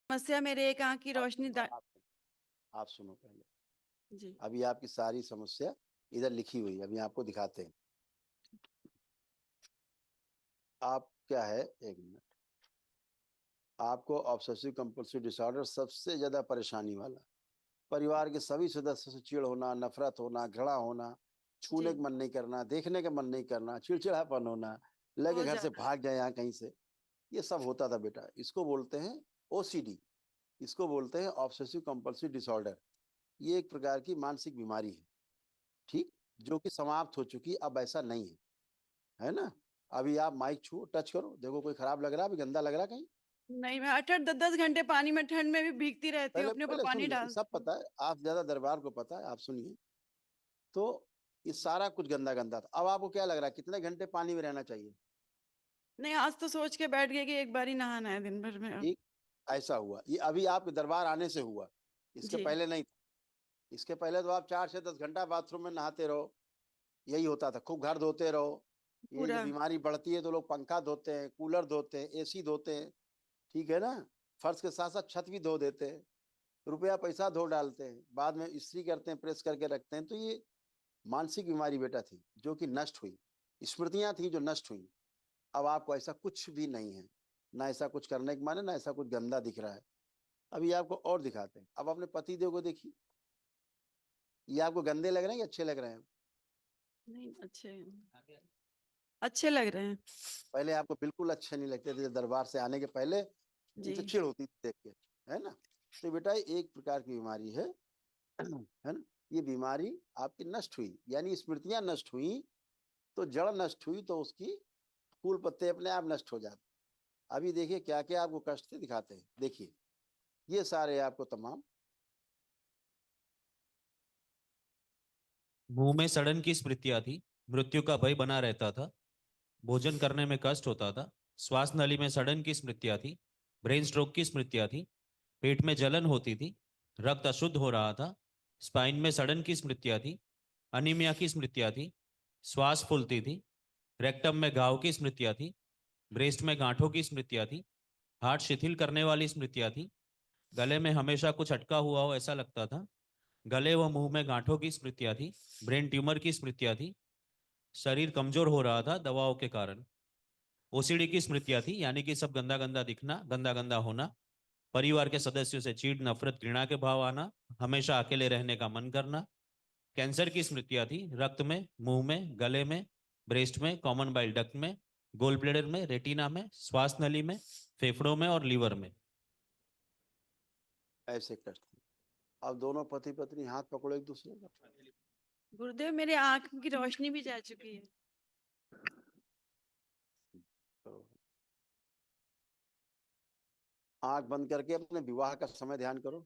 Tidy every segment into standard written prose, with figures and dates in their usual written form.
समस्या मेरे एक आंख की रोशनी आप सुनो पहले। जी अभी आपकी सारी समस्या इधर लिखी हुई है, अभी आपको दिखाते हैं। आप क्या है, एक मिनट। आपको ऑब्सेसिव कंपल्सिव डिसऑर्डर सबसे ज्यादा परेशानी वाला, परिवार के सभी सदस्यों से चिढ़ होना, नफरत होना, घृणा होना, छूने जी का मन नहीं करना, देखने का मन नहीं करना, चिड़चिड़ापन होना, लगे बहुत घर से ज्यादा। भाग जाए यहाँ कहीं से, ये सब होता था बेटा। इसको बोलते हैं ओसीडी, इसको बोलते हैं ऑब्सेसिव कंपल्सिव डिसऑर्डर। ये एक प्रकार की मानसिक बीमारी है, ठीक, जो कि समाप्त हो चुकी, अब ऐसा नहीं है, है ना। अभी आप माइक छू टच करो, देखो कोई खराब लग रहा है, अभी गंदा लग रहा है कहीं। नहीं, मैं 8-8 10-10 घंटे पानी में ठंड में भी भीगती रहती हूँ, पहले अपने ऊपर पहले पानी सुन ले, सब डालती हूँ। पता है, आप ज्यादा दरबार को पता है, आप सुनिए। तो ये सारा कुछ गंदा गंदा था। अब आपको क्या लग रहा है, कितने घंटे पानी में रहना चाहिए? नहीं, आज तो सोच के बैठ गए कि एक बार ही नहाना है दिन भर में अब। ठीक, ऐसा हुआ, ये अभी आपके दरबार आने से हुआ, इसके जी पहले नहीं था। इसके पहले तो आप 4 से 10 घंटा बाथरूम में नहाते रहो, यही होता था, खूब घर धोते रहो। ये जब पूरा। बीमारी बढ़ती है तो लोग पंखा धोते हैं, कूलर धोते हैं, एसी धोते हैं, ठीक है ना। फर्श के साथ साथ छत भी धो देते हैं, रुपया पैसा धो डालते हैं, बाद में इस्त्री करते हैं, प्रेस करके रखते हैं। तो ये मानसिक बीमारी बेटा थी, जो कि नष्ट हुई, स्मृतियां थी जो नष्ट हुई। अब आपको ऐसा कुछ भी नहीं है, ना ऐसा कुछ करने के माने, ना ऐसा कुछ गंदा दिख रहा है। अभी आपको और दिखाते हैं। अब अपने पति देव को देखिए, ये आपको गंदे लग रहे हैं या अच्छे लग रहे हैं? नहीं, अच्छे अच्छे लग रहे हैं। पहले आपको बिल्कुल अच्छे नहीं लगते थे, दरबार से आने के पहले जी इनसे चिढ़ होती थी देख के, है ना। तो बेटा एक प्रकार की बीमारी है है ना। ये बीमारी आपकी नष्ट हुई, यानी स्मृतियां नष्ट हुई, तो जड़ नष्ट हुई, तो उसकी फूल पत्ते अपने आप नष्ट हो जाते। अभी देखिए क्या क्या आपको कष्ट थे, दिखाते हैं, देखिए। ये सारे आपको तमाम। मुंह में सड़न की स्मृतियां थी। मृत्यु का भय बना रहता था। भोजन करने में कष्ट होता था। श्वास नली में सड़न की स्मृतियां थी। ब्रेन स्ट्रोक की स्मृतियां थी। पेट में जलन होती थी। रक्त अशुद्ध हो रहा था। स्पाइन में सड़न की स्मृतियां थी। अनीमिया की स्मृतियां थी। श्वास फूलती थी। रेक्टम में घाव की स्मृतियां थी। ब्रेस्ट में गांठों की स्मृतियां थी। हार्ट शिथिल करने वाली स्मृतियां थी। गले में हमेशा कुछ अटका हुआ हो ऐसा लगता था। गले व मुंह में गांठों की स्मृतियां थी। ब्रेन ट्यूमर की स्मृतियां थी। शरीर कमजोर हो रहा था दवाओं के कारण। ओसीडी की स्मृतियां थी, यानी कि सब गंदा गंदा दिखना, गंदा गंदा होना। परिवार के सदस्यों से चीड़, नफरत, घृणा के भाव आना। हमेशा अकेले रहने का मन करना। कैंसर की स्मृतियां थी, रक्त में, मुंह में, गले में, ब्रेस्ट में, कॉमन बाइल डक्ट में, गोल ब्लेडर में, रेटिना में, श्वास नली में, फेफड़ों में और लीवर में। ऐसे कष्ट थे। अब दोनों पति पत्नी हाथ पकड़ो एक दूसरे का। गुरुदेव, मेरे आंख की रोशनी भी जा चुकी है। तो आंख बंद करके अपने विवाह का समय ध्यान करो।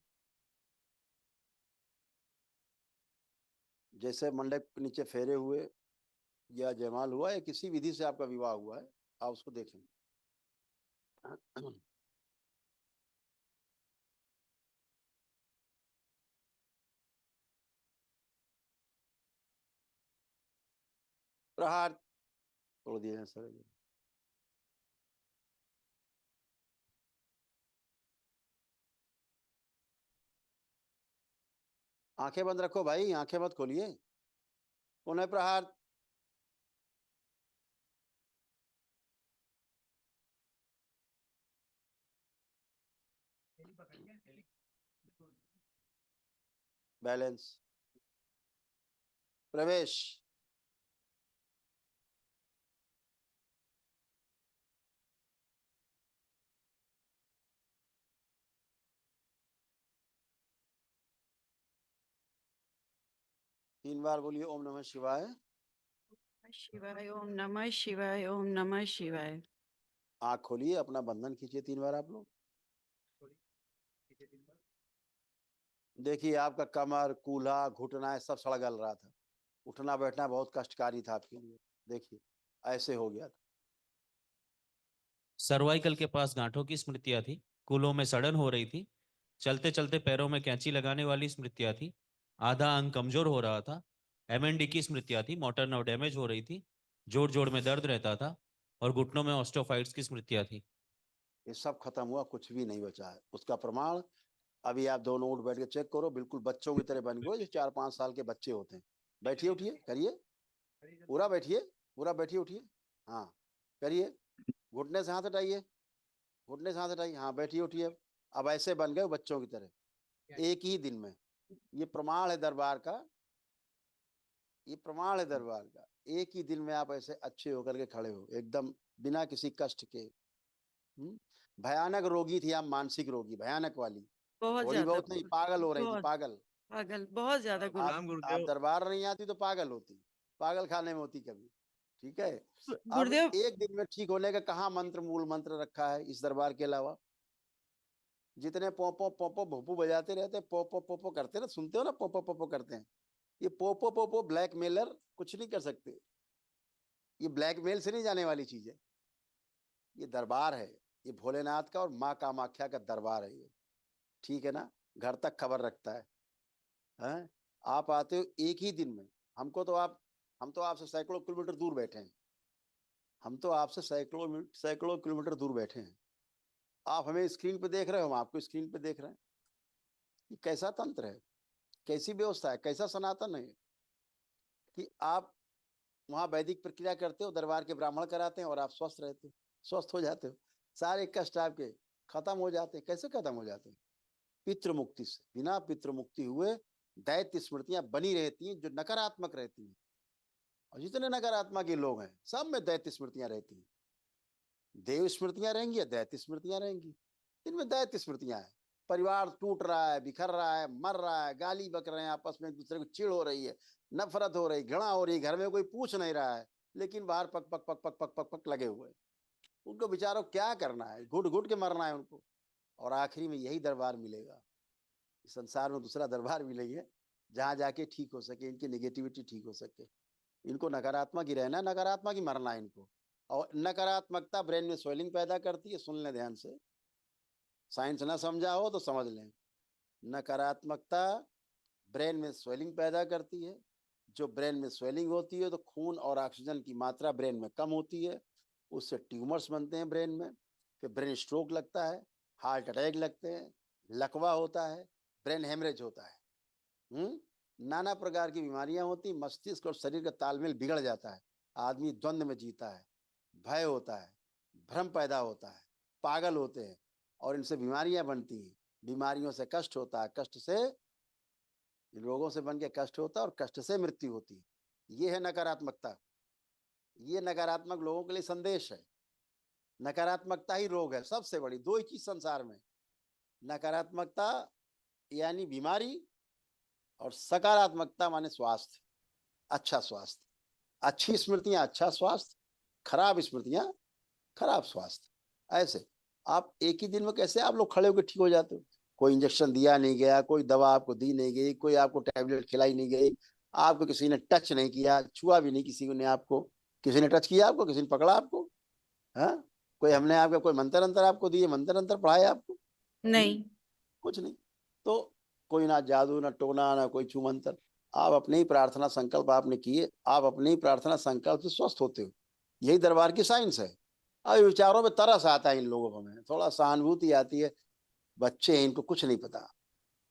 जैसे मंडप के नीचे फेरे हुए, या जयमाल हुआ, या किसी विधि से आपका विवाह हुआ है, आप उसको देखें। प्रहार तोड़ दिए हैं सर। आंखें बंद रखो भाई, आंखें मत खोलिए। पुनः प्रहार। बैलेंस। प्रवेश। 3 बार बोलिए ओम नमः शिवाय। शिवाय ओम नमः शिवाय, ओम नमः शिवाय। आंख खोलिए, अपना बंधन खींचिए 3 बार आप लोग। देखिए आपका कमर, कूल्हा, घुटना सब सड़गल रहा था, उठना बैठना बहुत कष्टकारी था आपके लिए। देखिए ऐसे हो गया था। सर्वाइकल के पास गांठों की स्मृतियां थी। कूलों में सड़न हो रही थी। चलते चलते पैरों में कैंची लगाने वाली स्मृतियां थी। आधा अंग कमजोर हो रहा था। एमएनडी की स्मृतियां थी। मोटर नर्व डैमेज हो रही थी। जोड़ जोड़ में दर्द रहता था। और घुटनों में ऑस्टियोफाइट्स की स्मृतियां थी। ये सब खत्म हुआ, कुछ भी नहीं बचा है। उसका प्रमाण अभी आप दोनों उठ बैठ के चेक करो, बिल्कुल बच्चों की तरह बन गए जो 4-5 साल के बच्चे होते हैं। बैठिए उठिए करिए, पूरा बैठिए, पूरा बैठिए उठिए, हाँ करिए, घुटने से हाथ हटाइए, घुटने से हाथ हटाइए, हाँ बैठिए उठिए। अब ऐसे बन गए बच्चों की तरह एक ही दिन में। ये प्रमाण है दरबार का, ये प्रमाण है दरबार का। एक ही दिन में आप ऐसे अच्छे होकर के खड़े हो एकदम बिना किसी कष्ट के। भयानक रोगी थी आप, मानसिक रोगी, भयानक वाली, बहुत थोड़ी ज्यादा बहुत नहीं, पागल हो रही थी, बहुत पागल। पागल, बहुत ज्यादा आप दरबार नहीं आती तो पागल होती, पागल खाने में होती कभी, ठीक है। अब गुरुदेव। एक दिन में ठीक होने का कहाँ मंत्र, मूल मंत्र रखा है इस दरबार के अलावा? जितने पोपो पोपो भोपू बजाते रहते, पोपो पोपो करते ना, सुनते हो ना, पोपो पोपो करते हैं, ये पोपो पोपो ब्लैकमेलर कुछ नहीं कर सकते। ये ब्लैकमेल से नहीं जाने वाली चीज है। ये दरबार है, ये भोलेनाथ का और माँ कामाख्या का दरबार है ये, ठीक है ना। घर तक खबर रखता है? आप आते हो एक ही दिन में। हमको तो आप, हम तो आपसे सैकड़ों किलोमीटर दूर बैठे हैं, हम तो आपसे सैकड़ों किलोमीटर दूर बैठे हैं। आप हमें स्क्रीन पे देख रहे हो, हम आपको स्क्रीन पे देख रहे हैं। ये कैसा तंत्र है, कैसी व्यवस्था है, कैसा सनातन है कि आप वहां वैदिक प्रक्रिया करते हो, दरबार के ब्राह्मण कराते हैं और आप स्वस्थ रहते हो, स्वस्थ हो जाते हो, सारे कष्ट आपके खत्म हो जाते हैं। कैसे खत्म हो जाते हैं? पितृ मुक्ति से। बिना पितृ मुक्ति हुए दैत्य स्मृतियां बनी रहती हैं जो नकारात्मक रहती हैं, और जितने नकारात्मक के लोग हैं सब में दैत्य स्मृतियां रहती हैं। देव स्मृतियां रहेंगी या दैत्य स्मृतियां रहेंगी? इनमें दैत्य स्मृतियां हैं। परिवार टूट रहा है, बिखर रहा है, मर रहा है, गाली बक रहे हैं आपस में, एक दूसरे को चिढ़ हो रही है, नफरत हो रही, घृणा हो रही, घर में कोई पूछ नहीं रहा है, लेकिन बाहर पक पक पक पक पक पक पक लगे हुए। उनको बेचारों क्या करना है, घुट घुट के मरना है उनको। और आखिरी में यही दरबार मिलेगा, संसार में दूसरा दरबार भी नहीं है जहां जाके ठीक हो सके, इनकी नेगेटिविटी ठीक हो सके। इनको नकारात्मक ही रहना है, नकारात्मक ही मरना है इनको। और नकारात्मकता ब्रेन में स्वेलिंग पैदा करती है, सुन लें ध्यान से, साइंस ना समझा हो तो समझ लें। नकारात्मकता ब्रेन में स्वेलिंग पैदा करती है। जो ब्रेन में स्वेलिंग होती है तो खून और ऑक्सीजन की मात्रा ब्रेन में कम होती है, उससे ट्यूमर्स बनते हैं ब्रेन में, फिर ब्रेन स्ट्रोक लगता है, हार्ट अटैक लगते हैं, लकवा होता है, ब्रेन हेमरेज होता है। नाना प्रकार की बीमारियां होती, मस्तिष्क और शरीर का तालमेल बिगड़ जाता है, आदमी द्वंद्व में जीता है, भय होता है, भ्रम पैदा होता है, पागल होते हैं, और इनसे बीमारियां बनती हैं। बीमारियों से कष्ट होता है, कष्ट से रोगों से बन के कष्ट होता है, और कष्ट से मृत्यु होती है। ये है नकारात्मकता। ये नकारात्मक लोगों के लिए संदेश है। नकारात्मकता ही रोग है सबसे बड़ी। दो ही चीज संसार में, नकारात्मकता यानी बीमारी, और सकारात्मकता माने स्वास्थ्य, अच्छा स्वास्थ्य। अच्छी स्मृतियां अच्छा स्वास्थ्य, खराब स्मृतियां खराब स्वास्थ्य। ऐसे आप एक ही दिन में कैसे आप लोग खड़े होकर ठीक हो जाते हो? कोई इंजेक्शन दिया नहीं गया, कोई दवा आपको दी नहीं गई, कोई आपको टैबलेट खिलाई नहीं गई, आपको किसी ने टच नहीं किया, छुआ भी नहीं किसी ने आपको। किसी ने टच किया आपको? किसी ने पकड़ा आपको? हाँ, कोई हमने आपका कोई मंत्र अंतर आपको दिए, मंत्र अंतर पढ़ाए आपको? नहीं। कुछ नहीं। तो कोई ना जादू, ना टोना, ना कोई छू मंत्र। आप अपने ही प्रार्थना संकल्प आपने किए, आप अपने ही प्रार्थना संकल्प से स्वस्थ होते हो। यही दरबार की साइंस है। अब विचारों में तरस आता है इन लोगों को, में थोड़ा सहानुभूति आती है। बच्चे हैं, इनको कुछ नहीं पता,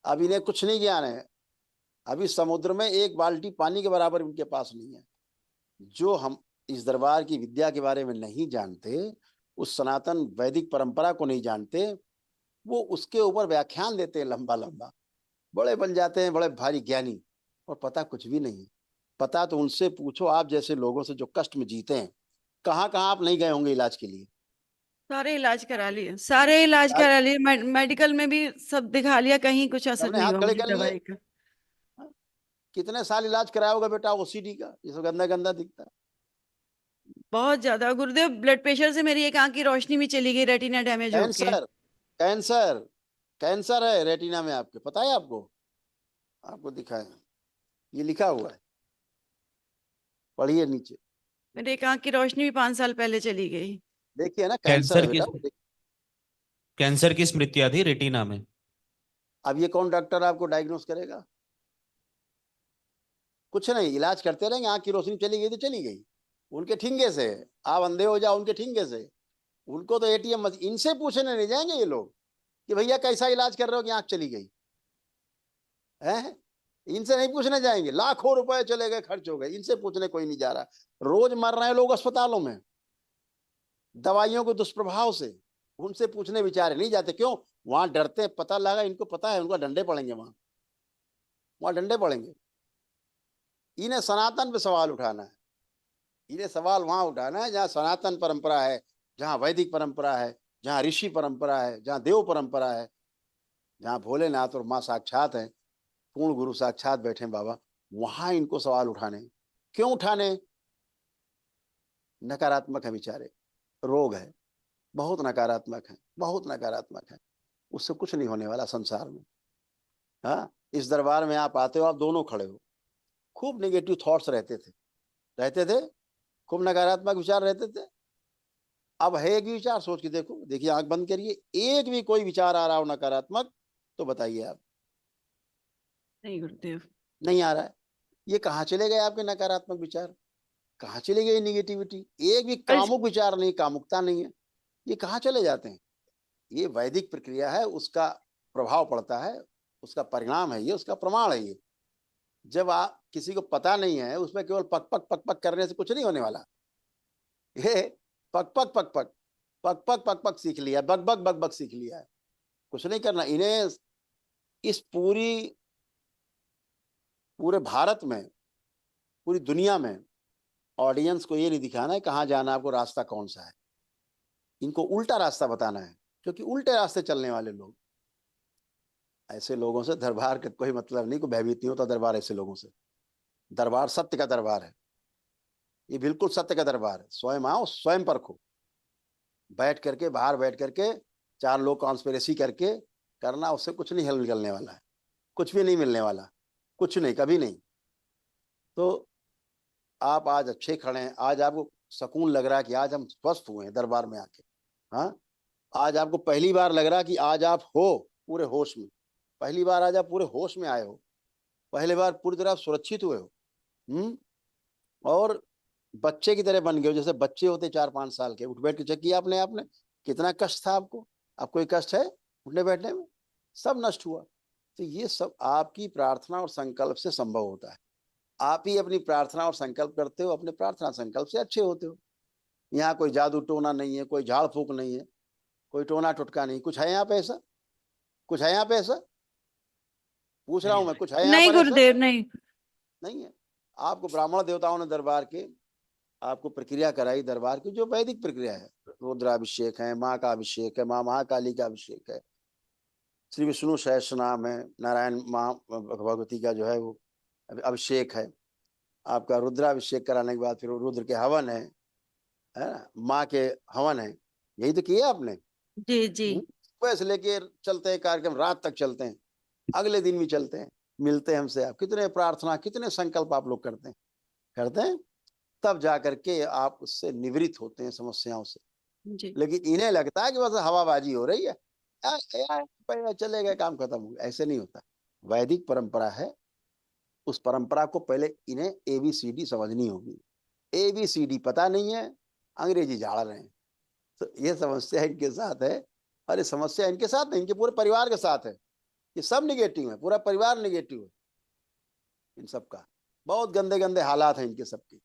अब इन्हें कुछ नहीं ज्ञान है। अभी समुद्र में एक बाल्टी पानी के बराबर उनके पास नहीं है। जो हम इस दरबार की विद्या के बारे में नहीं जानते, उस सनातन वैदिक परंपरा को नहीं जानते, वो उसके ऊपर व्याख्यान देते हैं लंबा लंबा, बड़े बन जाते हैं, बड़े भारी ज्ञानी, और पता कुछ भी नहीं। पता तो उनसे पूछो, आप जैसे लोगों से जो कष्ट में जीते हैं। कहाँ कहाँ आप नहीं गए होंगे इलाज के लिए? सारे इलाज करा लिए, सारे इलाज आज करा लिए, मेडिकल में भी सब दिखा लिया, कहीं कुछ असर सबने नहीं हाथ हुआ खड़े मुझे कर लिए। दवाई का। हाँ? कितने साल इलाज कराया होगा बेटा ओसीडी का, ये सब गंदा गंदा दिखता है। बहुत ज्यादा गुरुदेव, ब्लड प्रेशर से मेरी एक आंख की रोशनी भी चली गई, रेटिना डैमेज होके। कैंसर, कैंसर, कैंसर है रेटिना में आपके, पता है आपको? आपको दिखाए, ये लिखा हुआ है, पढ़िए नीचे। मेरी एक आंख की रोशनी भी 5 साल पहले चली गई। देखिए ना, कैंसर कैंसर है की बेटा। कैंसर की स्मृतियां थी रेटिना में। अब ये कौन डॉक्टर आपको डायग्नोस करेगा? कुछ नहीं, इलाज करते रहेंगे। आंख की रोशनी चली गई तो चली गई, उनके ठिंगे से। आप अंधे हो जाओ उनके ठिंगे से, उनको तो एटीएम इनसे पूछने नहीं जाएंगे ये लोग कि भैया कैसा इलाज कर रहे हो कि आंख चली गई है। इनसे नहीं पूछने जाएंगे, लाखों रुपए चले गए, खर्च हो गए, इनसे पूछने कोई नहीं जा रहा। रोज मर रहे हैं लोग अस्पतालों में दवाइयों के दुष्प्रभाव से, उनसे पूछने बेचारे नहीं जाते। क्यों? वहां डरते हैं, पता लगा इनको, पता है उनको डंडे पड़ेंगे, वहां डंडे पड़ेंगे। इन्हें सनातन पे सवाल उठाना है, इन्हें सवाल वहां उठाना है जहां सनातन परंपरा है, जहां वैदिक परंपरा है, जहां ऋषि परंपरा है, जहां देव परंपरा है, जहां भोलेनाथ और माँ साक्षात है, पूर्ण गुरु साक्षात बैठे बाबा, वहां इनको सवाल उठाने। क्यों उठाने? नकारात्मक है बेचारे, रोग है, बहुत नकारात्मक है, बहुत नकारात्मक है। उससे कुछ नहीं होने वाला संसार में। हाँ, इस दरबार में आप आते हो, आप दोनों खड़े हो, खूब नेगेटिव थॉट्स रहते थे, खूब नकारात्मक विचार रहते थे। अब है एक भी विचार? सोच के देखो, देखिए आंख बंद करिए, एक भी कोई विचार आ रहा हो नकारात्मक तो बताइए आप। नहीं गुरुदेव। नहीं आ रहा है। ये कहाँ चले गए आपके नकारात्मक विचार? कहाँ चली गई निगेटिविटी? एक भी कामुक विचार नहीं, कामुकता नहीं है, ये कहाँ चले जाते हैं? ये वैदिक प्रक्रिया है, उसका प्रभाव पड़ता है, उसका परिणाम है ये, उसका प्रमाण है ये। जब आप किसी को पता नहीं है, उसमें केवल पक पक पक पक करने से कुछ नहीं होने वाला। ये पक पक पक पक पक पक पक पक सीख लिया, बक बक बक बक सीख लिया है, कुछ नहीं करना इन्हें। इस पूरे भारत में, पूरी दुनिया में ऑडियंस को ये नहीं दिखाना है कहाँ जाना, आपको रास्ता कौन सा है। इनको उल्टा रास्ता बताना है, क्योंकि उल्टे रास्ते चलने वाले लोग, ऐसे लोगों से दरबार का कोई मतलब नहीं, कोई भयभीत नहीं होता दरबार ऐसे लोगों से। दरबार सत्य का दरबार है, ये बिल्कुल सत्य का दरबार है। स्वयं आओ, स्वयं परखो, बैठ करके, बाहर बैठ करके, चार लोग कॉन्स्पिरेसी करके करना, उससे कुछ नहीं हल निकलने वाला है, कुछ भी नहीं मिलने वाला, कुछ नहीं, कभी नहीं। तो आप आज अच्छे खड़े हैं, आज आपको सुकून लग रहा है कि आज हम स्वस्थ हुए हैं दरबार में आके। हाँ, आज आपको पहली बार लग रहा है कि आज आप हो पूरे होश में, पहली बार आज आप पूरे होश में आए हो, पहली बार पूरी तरह सुरक्षित हुए हो। और बच्चे की तरह बन गए हो, जैसे बच्चे होते 4-5 साल के, उठ बैठ के चेक किया आपने कितना कष्ट था आपको, आपको कोई कष्ट है उठने बैठने में? सब नष्ट हुआ। तो ये सब आपकी प्रार्थना और संकल्प से संभव होता है। आप ही अपनी प्रार्थना और संकल्प करते हो, अपने प्रार्थना संकल्प से अच्छे होते हो। यहाँ कोई जादू टोना नहीं है, कोई झाड़ फूक नहीं है, कोई टोना टुटका नहीं। कुछ है यहाँ पे ऐसा? कुछ है यहाँ पे ऐसा? पूछ रहा हूं मैं, कुछ है यहाँ नहीं पर ऐसा? गुरुदेव, नहीं। नहीं है। आपको ब्राह्मण देवताओं ने दरबार के आपको प्रक्रिया कराई, दरबार की जो वैदिक प्रक्रिया है, रुद्राभिषेक है, माँ का अभिषेक है, माँ महाकाली का अभिषेक है, श्री विष्णु सहस्त्र नाम है, नारायण माँ भगवती का जो है वो अभिषेक है। आपका रुद्राभिषेक कराने के बाद फिर रुद्र के हवन है ना, माँ के हवन है, यही तो किया आपने। जी जी। सुबह से लेके चलते हैं कार्यक्रम, रात तक चलते हैं, अगले दिन भी चलते हैं, मिलते हैं हमसे आप। कितने प्रार्थना, कितने संकल्प आप लोग करते हैं, तब जा करके आप उससे निवृत्त होते हैं समस्याओं से। जी लेकिन इन्हें लगता है कि बस हवाबाजी हो रही है, चले गए, काम खत्म हो गया। ऐसे नहीं होता। वैदिक परंपरा है, उस परंपरा को पहले इन्हें ABCD समझनी होगी। ABCD पता नहीं है, अंग्रेजी झाड़ रहे हैं। तो ये समस्या इनके साथ है, और ये समस्या इनके साथ नहीं, इनके पूरे परिवार के साथ है। ये सब निगेटिव है, पूरा परिवार निगेटिव है इन सबका। बहुत गंदे गंदे हालात हैं इनके सबके।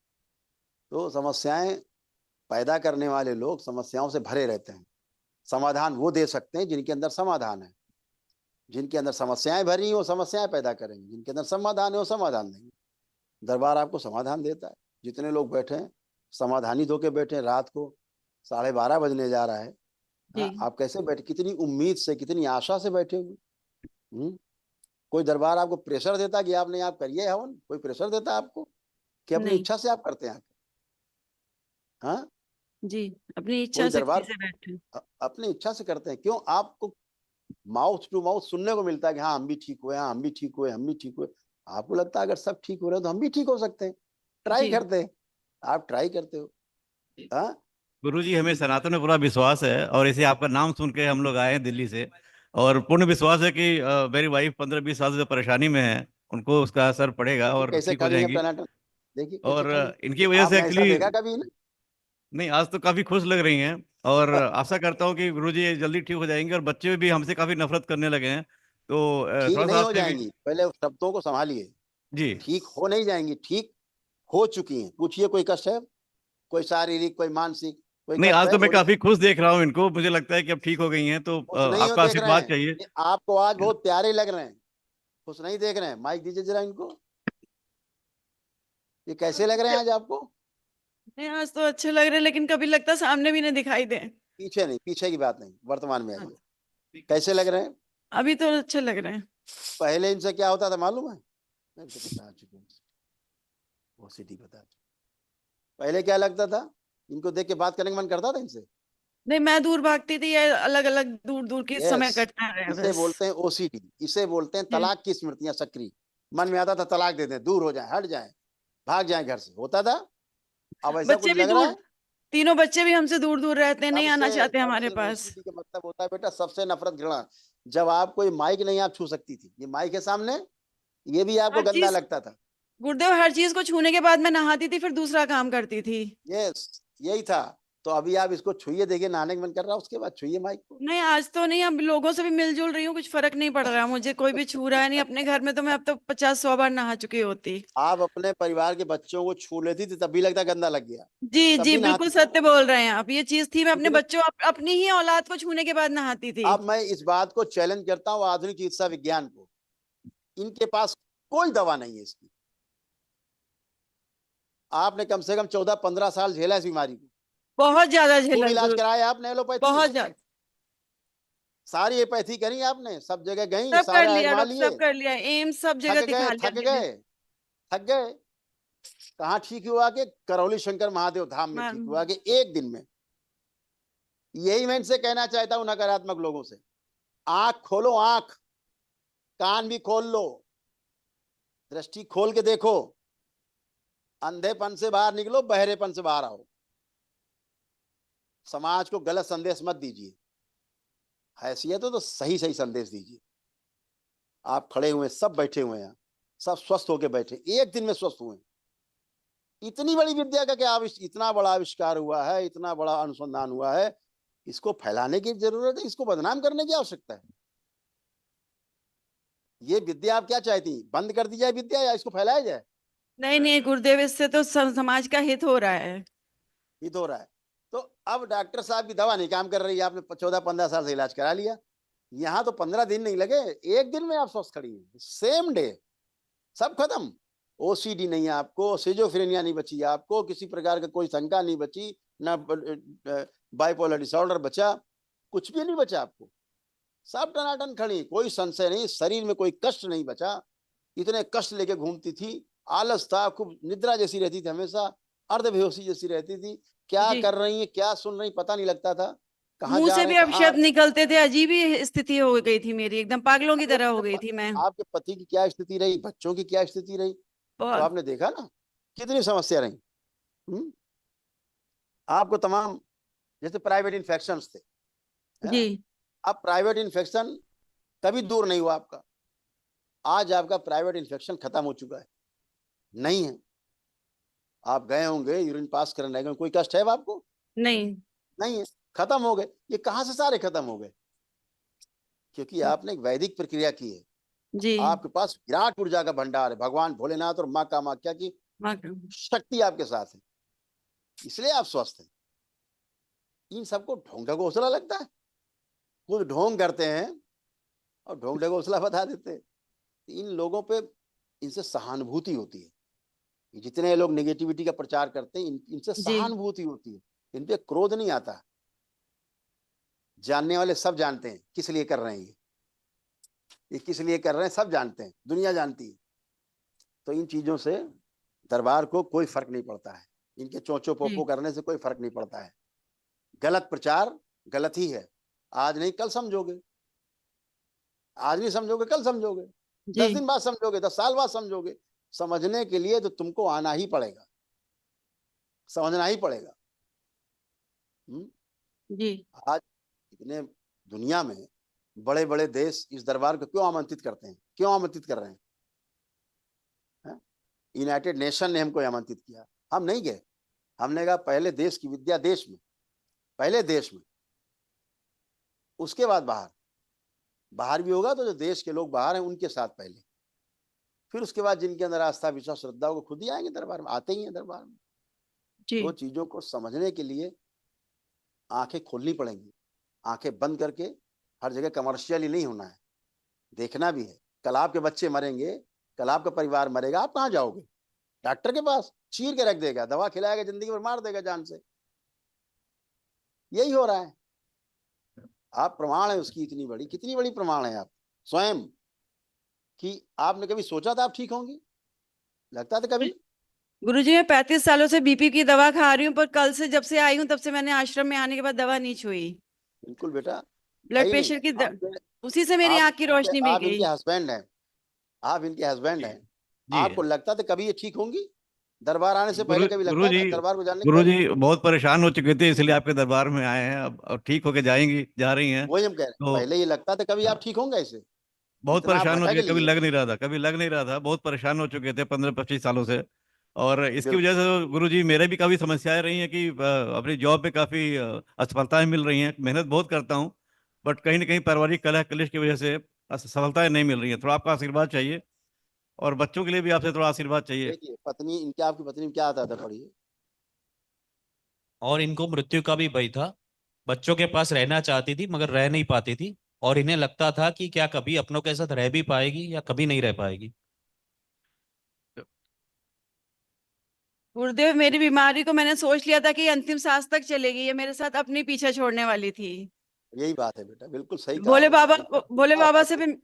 तो समस्याएं पैदा करने वाले लोग समस्याओं से भरे रहते हैं। समाधान वो दे सकते हैं जिनके अंदर समाधान है। जिनके अंदर समस्याएं भरी हैं वो समस्याएं पैदा करेंगे, जिनके अंदर समाधान है वो समाधान देंगे। दरबार आपको समाधान देता है। जितने लोग बैठे हैं समाधानित होके बैठे हैं। रात को 12:30 बजने जा रहा है, जी। आप कैसे बैठे, कितनी उम्मीद से, कितनी आशा से बैठे हुए। कोई दरबार आपको प्रेशर देता कि आपने आप करिए हवन? कोई प्रेशर देता आपको कि अपनी नहीं। इच्छा से आप करते हैं? हाँ, जी, अपनी इच्छा कोई शक्ति दरबार से बैठे। अपनी इच्छा से करते हैं। क्यों? आपको माउथ टू माउथ सुनने को मिलता है कि हाँ हम भी ठीक हुए, हाँ हम भी ठीक हुए, हम भी ठीक हुए। आपको लगता है अगर सब ठीक हो रहे हो तो हम भी ठीक हो सकते हैं। ट्राई जी करते हैं, आप ट्राई करते हो। हाँ, गुरुजी, हमें सनातन में पूरा विश्वास है, और इसे आपका नाम सुन के हम लोग आए हैं दिल्ली से, और पूर्ण विश्वास है कि मेरी वाइफ 15-20 साल से जो परेशानी में है उनको उसका असर पड़ेगा देखिए और कैसे ठीक हो खड़ी है जाएंगी। टनाटन, देखिए कैसे और खड़ी। इनकी वजह से आपने ऐसा एक्चुअली देखा कभी ना? नहीं, आज तो काफी खुश लग रही हैं और आशा करता हूँ कि गुरुजी ये जल्दी ठीक हो जाएंगे और बच्चे भी हमसे काफी नफरत करने लगे हैं, तो ठीक थोड़ा सा नहीं हो आपसे भी। जाएंगी, पहले उस शब्दों को संभालिए। जी। ठीक हो नहीं जाएंगी, ठीक हो चुकी हैं। पूछिए कोई कष्ट है, कोई शारीरिक, कोई मानसिक, कोई नहीं, कष्ट आज है, तो मैं बोलिए। काफी खुश देख रहा हूँ इनको, मुझे लगता है कि अब ठीक हो गई हैं, तो खुश नहीं हो आपका देख रहे आशीर्वाद हैं, चाहिए। ये आपको आज बहुत प्यारे लग रहे हैं, खुश नहीं देख रहे हैं। माइक दीजिए जरा इनको, ये कैसे लग रहे हैं आज आपको? नहीं आज तो अच्छे लग रहे हैं, लेकिन कभी लगता सामने भी ना दिखाई दे। पीछे नहीं, पीछे की बात नहीं, वर्तमान में हाँ, आइए। कैसे लग रहे हैं? अभी तो अच्छे लग रहे हैं। पहले इनसे क्या होता था मालूम है? मैं तो बता चुका हूँ, वो सिटी बता चुका। पहले क्या लगता था, इनको देख के बात करने का मन करता था इनसे? नहीं मैं दूर भागती थी, ये अलग अलग दूर दूर के समय यस, कटता रहे इसे बस। बोलते हैं ओसीडी, इसे बोलते हैं जी तलाक की स्मृतियां सक्रिय। मन में आता था तलाक दे दें, दूर हो जाए, हट जाए, भाग जाए घर से, होता था। अब ऐसा बच्चे कुछ भी लग रहा दूर, है? तीनों बच्चे भी हमसे दूर दूर रहते हैं, नहीं आना सबसे चाहते हमारे सबसे पास। ओसीडी का मतलब होता है बेटा, सबसे नफरत, घृणा। जब आप कोई माइक नहीं आप छू सकती थी, ये माइक है सामने, ये भी आपको हर गंदा चीज, लगता था। गुरुदेव हर चीज को छूने के बाद मैं नहाती थी, फिर दूसरा काम करती थी। यस, यही था। तो अभी आप इसको छुइए, देखिए नहाने का मन कर रहा है, उसके बाद छुइए माइक को। नहीं आज तो नहीं, अब लोगों से भी मिलजुल रही हूँ, कुछ फर्क नहीं पड़ रहा मुझे, कोई भी छू रहा है नहीं। अपने घर में तो मैं अब तो 50-100 बार नहा चुकी होती। आप अपने परिवार के बच्चों को छू लेती थी, तब भी लगता गंदा लग गया, जी तब जी भी बिल्कुल नहाती थी। सत्य बोल रहे हैं आप, ये चीज थी, मैं अपने कितने, बच्चों अपनी ही औलाद को छूने के बाद नहाती थी। अब मैं इस बात को चैलेंज करता हूँ आधुनिक चिकित्सा विज्ञान को, इनके पास कोई दवा नहीं है इसकी। आपने कम से कम 14-15 साल झेला इस बीमारी को, बहुत ज्यादा झेला खूब है इलाज गुरु, कराया आपने, एलोपैथी बहुत ज्यादा। सारी एलोपैथी करी आपने, सब जगह गई, सब कर सारे लिया आजमा डॉक्टर, लिए, सब कर लिया, एम्स सब थक जगह गए, दिखा लिया थक मैंने। गए, थक गए। कहाँ ठीक हुआ कि करौली शंकर महादेव धाम में ठीक हुआ कि एक दिन में। यही मैं इनसे कहना चाहता हूँ नकारात्मक लोगों से, आंख खोलो, आंख, कान भी खोल लो, दृष्टि खोल के देखो, अंधेपन से बाहर निकलो, बहरेपन से बाहर आओ। समाज को गलत संदेश मत दीजिए, हैसियत हो तो सही सही संदेश दीजिए। आप खड़े हुए, सब बैठे हुए हैं, सब स्वस्थ होके बैठे, एक दिन में स्वस्थ हुए। इतनी बड़ी विद्या का क्या इतना बड़ा आविष्कार हुआ है, इतना बड़ा अनुसंधान हुआ है, इसको फैलाने की जरूरत है, इसको बदनाम करने की आवश्यकता है। ये विद्या आप क्या चाहती, बंद कर दी जाए विद्या या इसको फैलाया जाए? नहीं नहीं गुरुदेव, इससे तो समाज का हित हो रहा है। हित हो रहा है। तो अब डॉक्टर साहब की दवा नहीं काम कर रही है, आपने 14-15 साल से इलाज करा लिया, यहाँ तो 15 दिन नहीं लगे, एक दिन में आप स्वस्थ खड़ी हैं, सेम डे, सब खत्म। ओसीडी नहीं है आपको, सिजोफ्रेनिया नहीं बची आपको, किसी प्रकार का कोई शंका नहीं बची, ना बाइपोलर डिसऑर्डर बचा, कुछ भी नहीं बचा आपको, सब टनाटन खड़ी, कोई संशय नहीं, शरीर में कोई कष्ट नहीं बचा। इतने कष्ट लेके घूमती थी, आलस था, खूब निद्रा जैसी रहती थी, हमेशा अर्धबेहोशी जैसी रहती थी, क्या जी कर रही है क्या सुन रही पता नहीं लगता था, कहाँ मुंह जा से रहे भी हैं अब कहाँ। शब्द निकलते थे, अजीब ही स्थिति हो गई थी मेरी, एकदम पागलों की अरे तरह हो अपने गई थी मैं। आपके पति की क्या स्थिति रही, बच्चों की क्या स्थिति रही, तो बहुत। आपने देखा ना कितनी समस्या रही। हम्म? आपको तमाम, जैसे प्राइवेट इन्फेक्शन थे, है जी ना? अब प्राइवेट इन्फेक्शन कभी दूर नहीं हुआ आपका, आज आपका प्राइवेट इन्फेक्शन खत्म हो चुका है, नहीं है। आप गए होंगे यूरिन पास करने गए, कोई कष्ट है आपको? नहीं। नहीं है, खत्म हो गए। ये कहां से सारे खत्म हो गए? क्योंकि आपने एक वैदिक प्रक्रिया की है, जी आपके पास विराट ऊर्जा का भंडार है, भगवान भोलेनाथ और माँ कामाख्या की शक्ति आपके साथ है, इसलिए आप स्वस्थ हैं। इन सबको ढोंग ढगोसला लगता है, कुछ ढोंग करते हैं और ढोंग ढगोसला बता देते हैं। इन लोगों पे, इनसे सहानुभूति होती है, जितने लोग नेगेटिविटी का प्रचार करते हैं, इनसे जी सहानुभूति होती है, इन पे क्रोध नहीं आता। जानने वाले सब जानते हैं किस लिए कर रहे हैं, ये किस लिए कर रहे हैं सब जानते हैं, दुनिया जानती है। तो इन चीजों से दरबार को कोई फर्क नहीं पड़ता है, इनके चोंचो पोपो जी करने से कोई फर्क नहीं पड़ता है। गलत प्रचार गलत ही है, आज नहीं कल समझोगे, आज नहीं समझोगे कल समझोगे, 10 जी दिन बाद समझोगे, 10 साल बाद समझोगे। समझने के लिए तो तुमको आना ही पड़ेगा, समझना ही पड़ेगा। जी आज इतने दुनिया में बड़े बड़े देश इस दरबार को क्यों आमंत्रित करते हैं, क्यों आमंत्रित कर रहे हैं? यूनाइटेड नेशन ने हमको आमंत्रित किया, हम नहीं गए, हमने कहा पहले देश की विद्या देश में, पहले देश में, उसके बाद बाहर। बाहर भी होगा तो जो देश के लोग बाहर हैं उनके साथ पहले, फिर उसके बाद जिनके अंदर आस्था विश्वास श्रद्धा होगा खुद ही आएंगे दरबार में, आते ही हैं दरबार में। जी तो चीजों को समझने के लिए आंखें खोलनी पड़ेंगी। आंखें बंद करके हर जगह कमर्शियल ही नहीं होना है, देखना भी है। कल आपके बच्चे मरेंगे, कल आपका परिवार मरेगा, आप कहाँ जाओगे? डॉक्टर के पास? चीर के रख देगा, दवा खिलाएगा, जिंदगी भर मार देगा जान से। यही हो रहा है। आप प्रमाण है उसकी इतनी बड़ी, कितनी बड़ी प्रमाण है आप स्वयं कि आपने कभी सोचा था आप ठीक होंगी? लगता था कभी? गुरुजी, मैं 35 सालों से बीपी की दवा खा रही हूँ, पर कल से जब से आई हूँ तब से मैंने आश्रम में आने के बाद दवा नहीं छुई। बिल्कुल बेटा, ब्लड है ही नहीं। प्रेशर की आपके उसी से मेरी आंख की रोशनी भी आप गई। इनके हस्बैंड हैं, आप इनके हस्बैंड हैं। जी आपको लगता था कभी ये ठीक होंगी? दरबार आने से गुरु पहले कभी गुरु लगता जी था? दरबार को जानने के गुरु पहले? जी बहुत परेशान हो चुके थे, इसलिए आपके दरबार में आए हैं। अब ठीक होके जाएंगी, जा रही हैं। वही हम कह रहे हैं, तो पहले ये लगता था कभी आप ठीक होंगे ऐसे? बहुत इतना आप परेशान हो भटक चुके, कभी लिए। लग नहीं रहा था, कभी लग नहीं रहा था, बहुत परेशान हो चुके थे 15-25 सालों से। और इसकी बिल्कुल। वजह से गुरु जी मेरे भी काफ़ी समस्याएं रही हैं कि अपनी जॉब पे काफ़ी असफलताएं मिल रही हैं। मेहनत बहुत करता हूँ, बट कहीं ना कहीं पारिवारिक कलह कलेश की वजह से सफलताएं नहीं मिल रही हैं। थोड़ा आपका आशीर्वाद चाहिए, और बच्चों के लिए भी आपसे थोड़ा आशीर्वाद चाहिए। देखिए पत्नी इनके, आपकी पत्नी में क्या आता था, पढ़िए। और इनको मृत्यु का भी भय था। बच्चों के पास रहना चाहती थी मगर रह नहीं पाती थी, और इन्हें लगता था कि क्या कभी अपनों के साथ रह भी पाएगी या कभी नहीं रह पाएगी। गुरुदेव, मेरी बीमारी को मैंने सोच लिया था कि अंतिम सांस तक चलेगी, ये मेरे साथ अपने पीछे छोड़ने वाली थी। यही बात है बेटा, बिल्कुल सही कहा आपने। भोले बाबा से आपके भी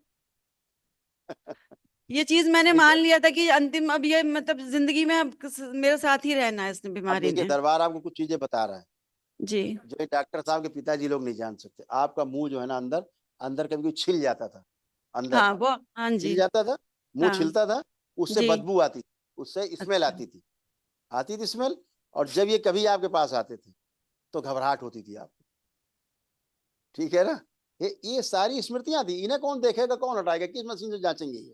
ये चीज मैंने मान लिया था कि अंतिम, अब ये मतलब जिंदगी में अब मेरे साथ ही रहना है इस अब बीमारी देखिए ने। दरबार आपको कुछ चीजें बता रहा है जी जो ये डॉक्टर साहब के पिताजी लोग नहीं जान सकते। आपका मुंह जो है ना, अंदर अंदर कभी कोई छिल जाता था, अंदर हाँ, वो हाँ छिल जी। जाता था, मुंह हाँ छिलता था, उससे जी। बदबू आती थी, उससे स्मेल अच्छा। आती थी स्मेल। और जब ये कभी आपके पास आते थे तो घबराहट होती थी आपको, ठीक है ना? ये सारी स्मृतियां थी। इन्हें कौन देखेगा, कौन हटाएगा, किस मशीन से जांचेंगे ये?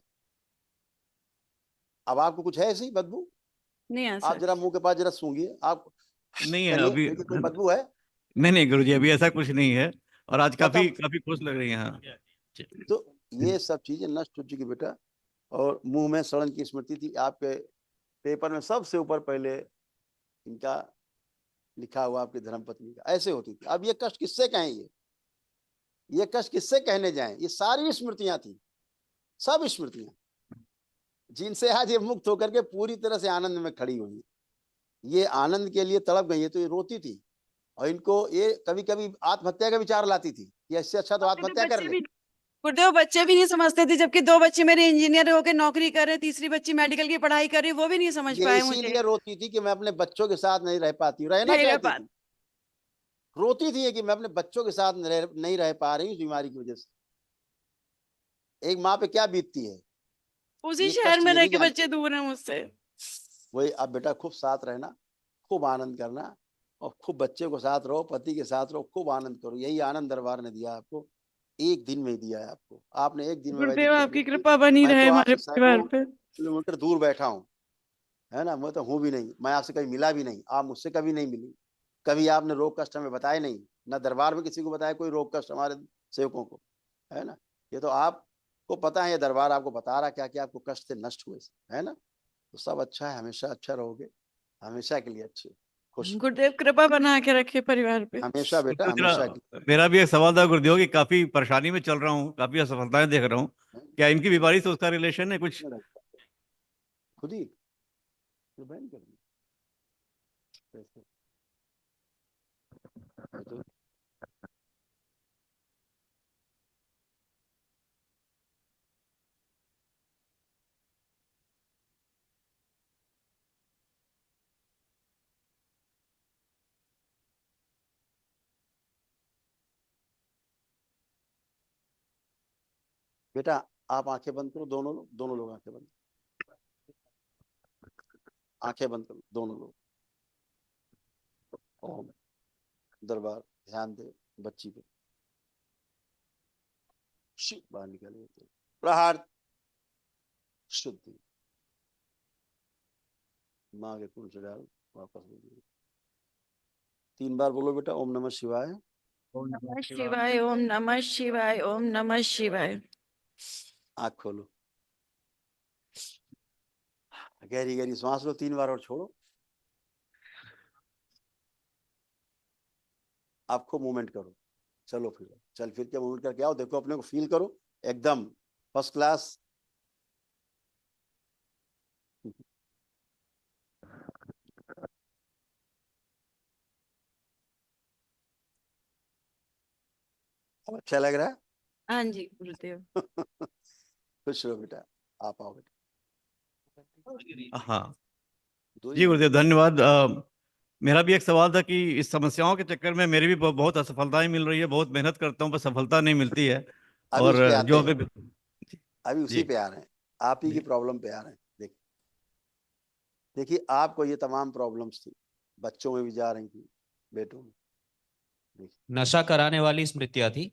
अब आपको कुछ है ऐसी बदबू? नहीं आ आप जरा सकती। मुंह के पास जरा सूंघिए, आप नहीं है करिए, अभी। देखिए कोई बदबू है? नहीं नहीं गुरु जी, अभी ऐसा कुछ नहीं है। और आज काफी खत्म। काफी खुश लग रही हैं। हाँ। तो ये सब चीजें नष्ट हो चुकी बेटा। और मुंह में सड़न की स्मृति थी आपके, पेपर में सबसे ऊपर पहले इनका लिखा हुआ, आपकी धर्मपत्नी का, ऐसे होती थी। अब ये कष्ट किससे कहें, ये कष्ट किससे कहने जाएं? ये सारी स्मृतियां थी, सब स्मृतियां, जिनसे आज ये मुक्त होकर के पूरी तरह से आनंद में खड़ी हुई है। ये आनंद के लिए तड़प गई है, तो ये रोती थी। और इनको ये कभी कभी आत्महत्या का विचार लाती थी कि इससे अच्छा तो मेरे आत्महत्या कर बच्चे ले। भी, गुरुदेव, बच्चे भी नहीं समझते थे, जबकि 2 बच्चे मेरे इंजीनियर होकर नौकरी कर रहे, तीसरी बच्ची मेडिकल की पढ़ाई कर रही, वो भी नहीं समझ ये पाए मुझे। इसीलिए रोती थी कि मैं अपने बच्चों के साथ नहीं रह पाती, रहना नहीं रह चाहती पाते। थी। रोती थी ये कि मैं अपने बच्चों के साथ नहीं रह पा रही हूँ इस बीमारी की वजह से। एक माँ पे क्या बीतती है, उसी ये शहर कष्ट में ये रह नहीं के जानती। बच्चे दूर हैं मुझसे। वही, अब बेटा खूब साथ रहना, खूब आनंद करना, और खूब बच्चे को साथ रहो, पति के साथ रहो, खूब आनंद करो। यही आनंद दरबार ने दिया आपको, एक दिन में ही दिया है आपको। आपने एक दिन में वैदिक गुरुदेव, आपकी तकनीक की। कृपा बनी मैं रहे तो हमारे आपसे परिवार सैकड़ों पे। किलोमीटर दूर बैठा हूँ, है ना? मैं तो हूँ भी नहीं, मैं आपसे कभी मिला भी नहीं, आप मुझसे कभी नहीं मिली। कभी आपने रोग कष्ट हमें बताए नहीं, ना दरबार में किसी को बताया कोई रोग कष्ट हमारे सेवकों को, है ना? ये तो आपको पता है, ये दरबार आपको बता रहा क्या क्या आपको कष्ट से नष्ट हुए, है ना? तो सब अच्छा है, हमेशा अच्छा रहोगे, हमेशा के लिए अच्छे, खुश, गुरुदेव, कृपा बना के रखे परिवार पे। हमेशा बेटा, गुरुदेव हमेशा की। मेरा भी एक सवाल था गुरुदेव कि काफी परेशानी में चल रहा हूँ, काफी असफलताएं देख रहा हूँ। क्या इनकी बीमारी से उसका रिलेशन है कुछ? खुद ही तो बैन कर दी कैसे? तो बेटा आप आंखें बंद करो, दोनों लोग आंखें बंद, आंखें बंद करो दोनों लोग। ओम। दरबार ध्यान दे बच्ची पे, बाहर निकाले, प्रहार, शुद्धि, माँ के कुंड से डाल, वापस ले 3 बार बोलो बेटा, ओम नमः शिवाय। ओम नमः शिवाय, ओम नमः शिवाय, ओम नमः शिवाय। आँख खोलो, गहरी गहरी सांस लो 3 बार और छोड़ो। आपको मूवमेंट करो, चलो फिर चल फिर के मूवमेंट करके आओ, देखो अपने को फील करो एकदम फर्स्ट क्लास। अब अच्छा लग रहा है? हाँ जी गुरुदेव। खुश रहो बेटा, आप आओ बेटा। हाँ दो जी ही गुरुदेव, धन्यवाद। मेरा भी एक सवाल था कि इस समस्याओं के चक्कर में मेरी भी बहुत असफलताएं मिल रही है, बहुत मेहनत करता हूँ पर सफलता नहीं मिलती है। अभी और उस पे आते जो हैं, अभी अभी उसी जी पे आ रहे हैं, आप ही की जी प्रॉब्लम पे आ रहे हैं। देखिए आपको ये तमाम प्रॉब्लम्स थी, बच्चों में भी जा रही थी, बेटों में। नशा कराने वाली स्मृतियां थी,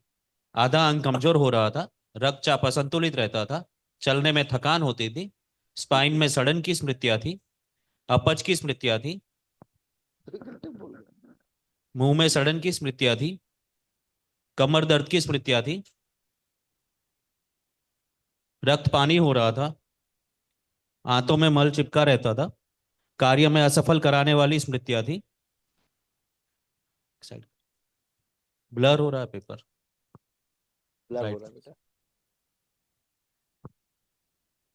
आधा अंग कमजोर हो रहा था, रक्तचाप असंतुलित रहता था, चलने में थकान होती थी, स्पाइन में सड़न की स्मृतियां थी, अपच की स्मृतियां थी, मुंह में सड़न की स्मृतियां थी, कमर दर्द की स्मृतियां थी, रक्त पानी हो रहा था, आंतों में मल चिपका रहता था, कार्य में असफल कराने वाली स्मृतियां थी। ब्लर हो रहा है पेपर। ब्लर हो राइट। रहा है बेटा,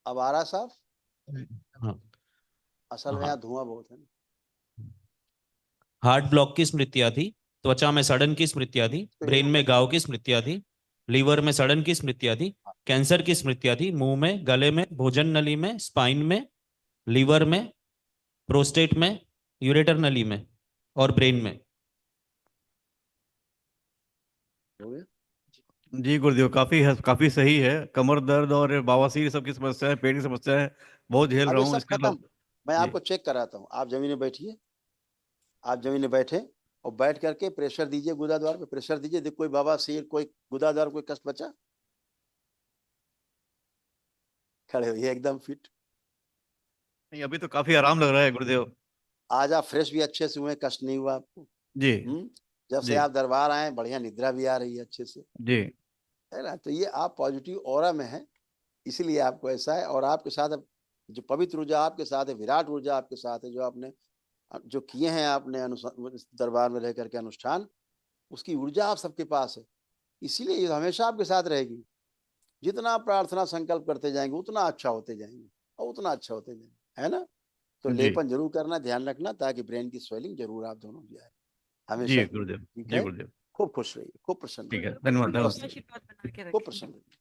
अब आ रहा साहब? हाँ असल में हाँ। यहाँ धुआं बहुत है ना। हार्ट ब्लॉक की स्मृतियां थी, त्वचा में सड़न की स्मृतियां थी, तो ये ब्रेन रोक में दो। घाव की स्मृतियां थी, लीवर में सड़न की स्मृतियां थी, कैंसर की स्मृतियां थी, मुंह में, गले में, भोजन नली में, स्पाइन में, लीवर में, प्रोस्टेट में, यूरेटर नली में और ब्रेन में। हो गया? जी गुरुदेव, काफी सही है। कमर दर्द और बवासीर सब की समस्या है, पेट की समस्या है, बहुत झेल अब रहा ये हूँ सब इसके खत्म, अलावा। मैं जी आपको चेक कराता हूँ। आप जमीन में बैठिए, आप जमीन में बैठे और बैठ करके प्रेशर दीजिए, गुदाद्वार पे प्रेशर दीजिए। देखो कोई बवासीर, कोई गुदाद्वार, कोई कष्ट बचा? खड़े होइए एकदम फिट। नहीं, अभी तो काफी आराम लग रहा है गुरुदेव। आज आप फ्रेश भी अच्छे से हुए, कष्ट नहीं हुआ आपको। जी जब से जी आप दरबार आए, बढ़िया निद्रा भी आ रही है अच्छे से, जी है ना? तो ये आप पॉजिटिव ऑरा में है, इसलिए आपको ऐसा है। और आपके साथ अब जो पवित्र ऊर्जा आपके साथ है, विराट ऊर्जा आपके साथ है, जो आपने जो किए हैं आपने दरबार में रह करके अनुष्ठान, उसकी ऊर्जा आप सबके पास है, इसीलिए ये हमेशा आपके साथ रहेगी। जितना प्रार्थना संकल्प करते जाएंगे उतना अच्छा होते जाएंगे, और उतना अच्छा होते जाएंगे, है ना? तो जी लेपन जरूर करना, ध्यान रखना, ताकि ब्रेन की स्वेलिंग जरूर आप दोनों की आए हमेशा जी के लिए। गुरुदेव, ठीक जी है? गुरुदेव। खूब खुश रहिए, खूब प्रसन्न ठीक है, रहिए, धन्यवाद, अपना नमस्ते। स्वस्थ रहिए, आशीर्वाद बना के खूब रखें। प्रसन्न रहिए।